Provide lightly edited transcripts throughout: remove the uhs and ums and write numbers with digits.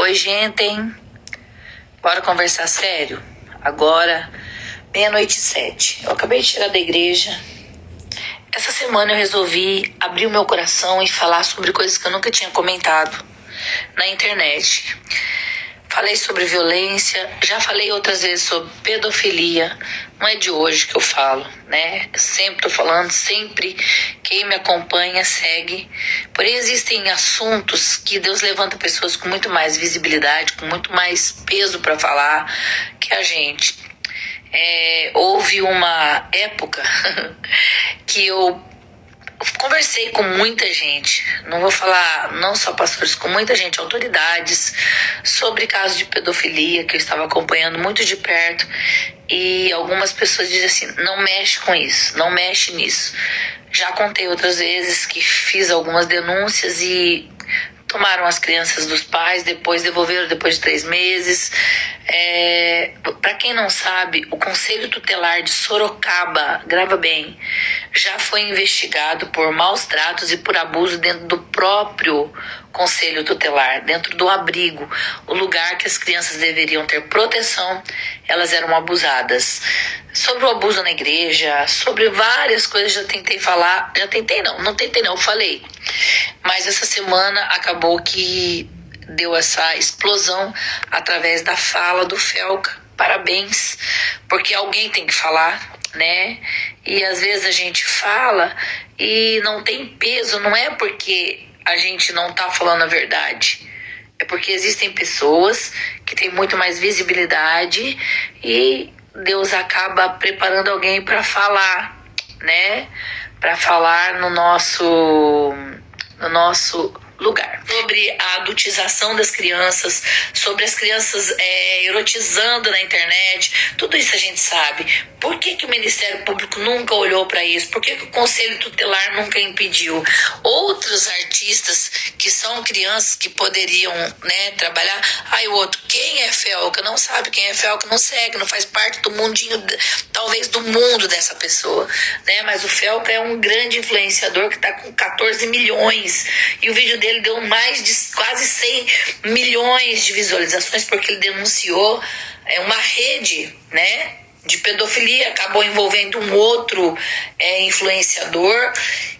Oi, gente, hein? Bora conversar sério? Agora, 00:07. Eu acabei de chegar da igreja. Essa semana eu resolvi abrir o meu coração e falar sobre coisas que eu nunca tinha comentado na internet. Falei sobre violência, já falei outras vezes sobre pedofilia. Não é de hoje que eu falo, né? Eu sempre tô falando, sempre quem me acompanha segue. Porém, existem assuntos que Deus levanta pessoas com muito mais visibilidade, com muito mais peso para falar que a gente. Houve uma época que eu conversei com muita gente, não vou falar não só pastores, com muita gente, autoridades, sobre casos de pedofilia que eu estava acompanhando muito de perto, e algumas pessoas dizem assim, não mexe com isso, não mexe nisso. Já contei outras vezes que fiz algumas denúncias e tomaram as crianças dos pais, depois devolveram depois de 3 meses. Para quem não sabe, o Conselho Tutelar de Sorocaba, grava bem, já foi investigado por maus tratos e por abuso dentro do próprio Conselho Tutelar, dentro do abrigo, o lugar que as crianças deveriam ter proteção, elas eram abusadas. Sobre o abuso na igreja, sobre várias coisas já tentei falar, eu falei. Mas essa semana acabou que deu essa explosão através da fala do Felca. Parabéns, porque alguém tem que falar, né? E às vezes a gente fala e não tem peso, não é porque a gente não tá falando a verdade. É porque existem pessoas que têm muito mais visibilidade e Deus acaba preparando alguém para falar, né? Para falar no nosso lugar. Sobre a adultização das crianças, sobre as crianças erotizando na internet, tudo isso a gente sabe. Por que o Ministério Público nunca olhou para isso? Por que o Conselho Tutelar nunca impediu? Outros artistas que são crianças que poderiam, né, trabalhar. O outro, quem é Felca? Não sabe quem é Felca, não segue, não faz parte do mundinho, talvez do mundo dessa pessoa, né? Mas o Felca é um grande influenciador que está com 14 milhões e o vídeo dele deu mais de quase 100 milhões de visualizações porque ele denunciou uma rede, né, de pedofilia, acabou envolvendo um outro influenciador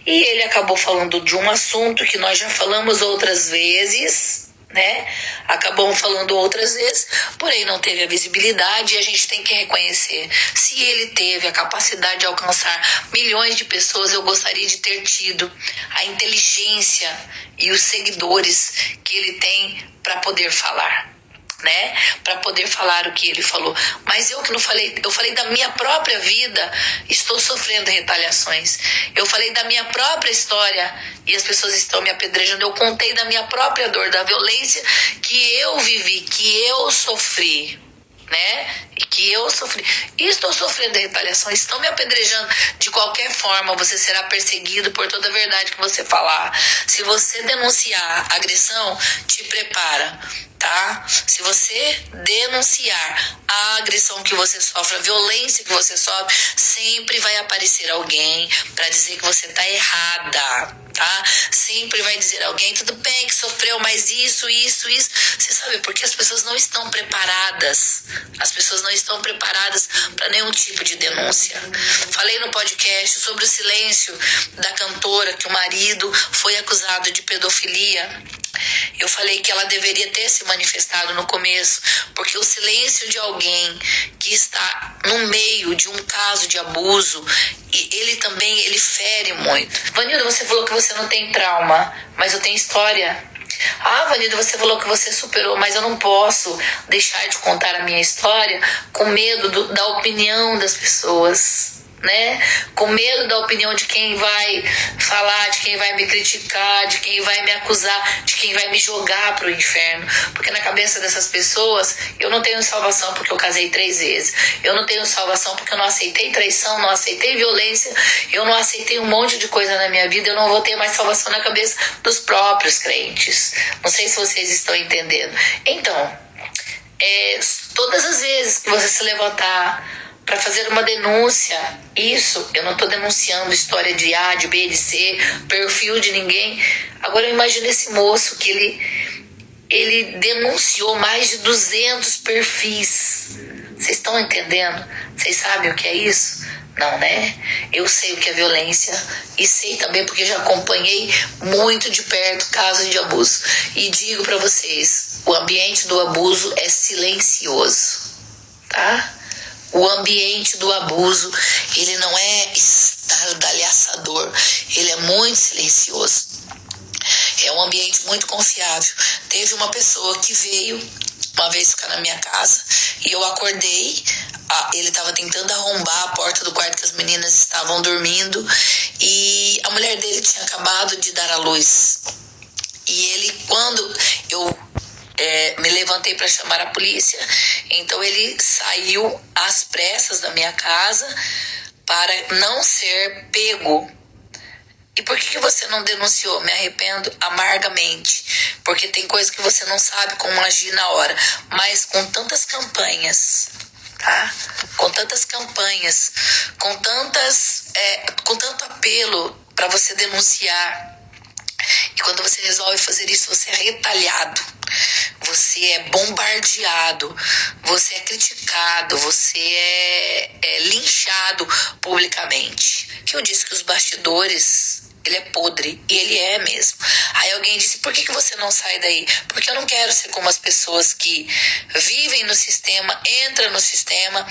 e ele acabou falando de um assunto que nós já falamos outras vezes, né? Acabamos falando outras vezes, porém não teve a visibilidade e a gente tem que reconhecer. Se ele teve a capacidade de alcançar milhões de pessoas, eu gostaria de ter tido a inteligência e os seguidores que ele tem para poder falar, né? Para poder falar o que ele falou. Mas eu que não falei, eu falei da minha própria vida, estou sofrendo retaliações. Eu falei da minha própria história e as pessoas estão me apedrejando. Eu contei da minha própria dor, da violência que eu vivi, que eu sofri, né? E que eu sofri. E estou sofrendo retaliação, estão me apedrejando. De qualquer forma, você será perseguido por toda a verdade que você falar. Se você denunciar agressão, te prepara, tá? Se você denunciar a agressão que você sofre, a violência que você sofre, sempre vai aparecer alguém para dizer que você tá errada, tá? Sempre vai dizer alguém, tudo bem que sofreu, mas isso. Você sabe, porque as pessoas não estão preparadas. As pessoas não estão preparadas para nenhum tipo de denúncia. Falei no podcast sobre o silêncio da cantora, que o marido foi acusado de pedofilia. Eu falei que ela deveria ter se manifestado no começo, porque o silêncio de alguém que está no meio de um caso de abuso, ele fere muito. Vanilda, você falou que você não tem trauma, mas eu tenho história. Vanilda, você falou que você superou, mas eu não posso deixar de contar a minha história com medo da opinião das pessoas, né? Com medo da opinião de quem vai falar, de quem vai me criticar, de quem vai me acusar, de quem vai me jogar pro inferno. Porque na cabeça dessas pessoas, eu não tenho salvação porque eu casei 3 vezes. Eu não tenho salvação porque eu não aceitei traição, não aceitei violência, eu não aceitei um monte de coisa na minha vida. Eu não vou ter mais salvação na cabeça dos próprios crentes. Não sei se vocês estão entendendo. Então, todas as vezes que você se levantar para fazer uma denúncia, isso, eu não tô denunciando história de A, de B, de C, perfil de ninguém. Agora eu imagino esse moço que ele denunciou mais de 200 perfis. Vocês estão entendendo? Vocês sabem o que é isso? Não, né? Eu sei o que é violência e sei também porque já acompanhei muito de perto casos de abuso. E digo para vocês, o ambiente do abuso é silencioso, tá? O ambiente do abuso, ele não é estardalhaçador, ele é muito silencioso. É um ambiente muito confiável. Teve uma pessoa que veio uma vez ficar na minha casa e eu acordei, ele estava tentando arrombar a porta do quarto que as meninas estavam dormindo e a mulher dele tinha acabado de dar à luz. E ele, quando eu me levantei para chamar a polícia, então ele saiu às pressas da minha casa para não ser pego. E por que você não denunciou? Me arrependo amargamente, porque tem coisa que você não sabe como agir na hora, mas com tantas campanhas, tá? Com tantas campanhas, com tanto apelo para você denunciar. E quando você resolve fazer isso, você é retalhado, você é bombardeado, você é criticado, você é linchado publicamente. Que eu disse que os bastidores, ele é podre, e ele é mesmo. Aí alguém disse, por que você não sai daí? Porque eu não quero ser como as pessoas que vivem no sistema, entram no sistema,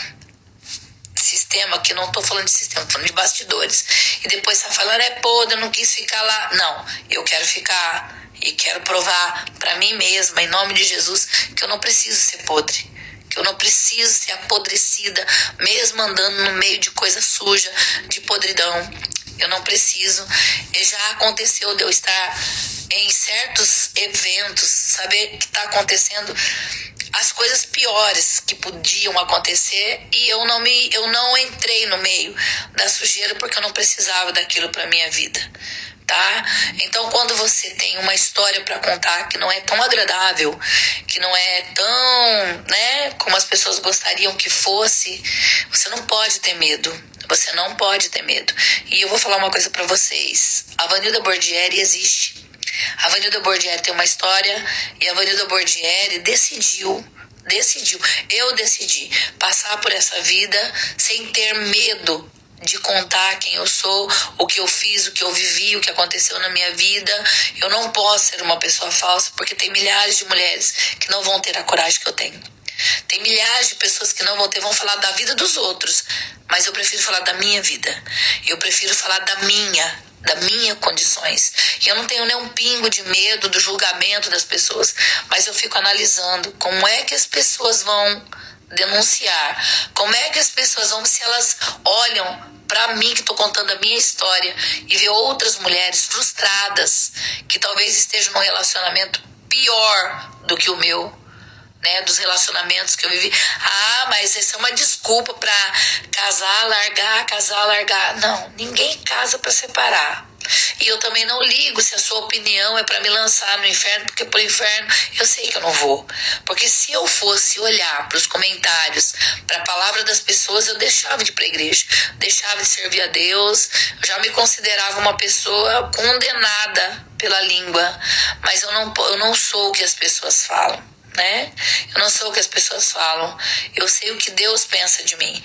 que não tô falando de sistema, tô falando de bastidores, e depois tá falando, é podre, eu não quis ficar lá. Não, eu quero ficar e quero provar pra mim mesma, em nome de Jesus, que eu não preciso ser podre, que eu não preciso ser apodrecida, mesmo andando no meio de coisa suja, de podridão. Eu não preciso. E já aconteceu de eu estar em certos eventos, saber que tá acontecendo as coisas piores que podiam acontecer e eu não entrei no meio da sujeira porque eu não precisava daquilo para minha vida, tá? Então, quando você tem uma história para contar que não é tão agradável, que não é tão, né, como as pessoas gostariam que fosse, você não pode ter medo. Você não pode ter medo. E eu vou falar uma coisa para vocês. A Vanilda Bordieri existe. A Vanilda Bordieri tem uma história e a Vanilda Bordieri decidiu, eu decidi passar por essa vida sem ter medo de contar quem eu sou, o que eu fiz, o que eu vivi, o que aconteceu na minha vida. Eu não posso ser uma pessoa falsa porque tem milhares de mulheres que não vão ter a coragem que eu tenho. Tem milhares de pessoas que não vão falar da vida dos outros, mas eu prefiro falar da minha vida. Eu prefiro falar da minha condições. E eu não tenho nem um pingo de medo do julgamento das pessoas, mas eu fico analisando como é que as pessoas vão denunciar, como é que as pessoas vão, se elas olham para mim que estou contando a minha história e ver outras mulheres frustradas que talvez estejam num relacionamento pior do que o meu, né, dos relacionamentos que eu vivi. Mas essa é uma desculpa pra casar, largar. Não, ninguém casa pra separar. E eu também não ligo se a sua opinião é pra me lançar no inferno, porque pro inferno eu sei que eu não vou. Porque se eu fosse olhar pros comentários, pra palavra das pessoas, eu deixava de ir pra igreja, deixava de servir a Deus, eu já me considerava uma pessoa condenada pela língua, mas eu não sou o que as pessoas falam, né? Eu não sou o que as pessoas falam, eu sei o que Deus pensa de mim.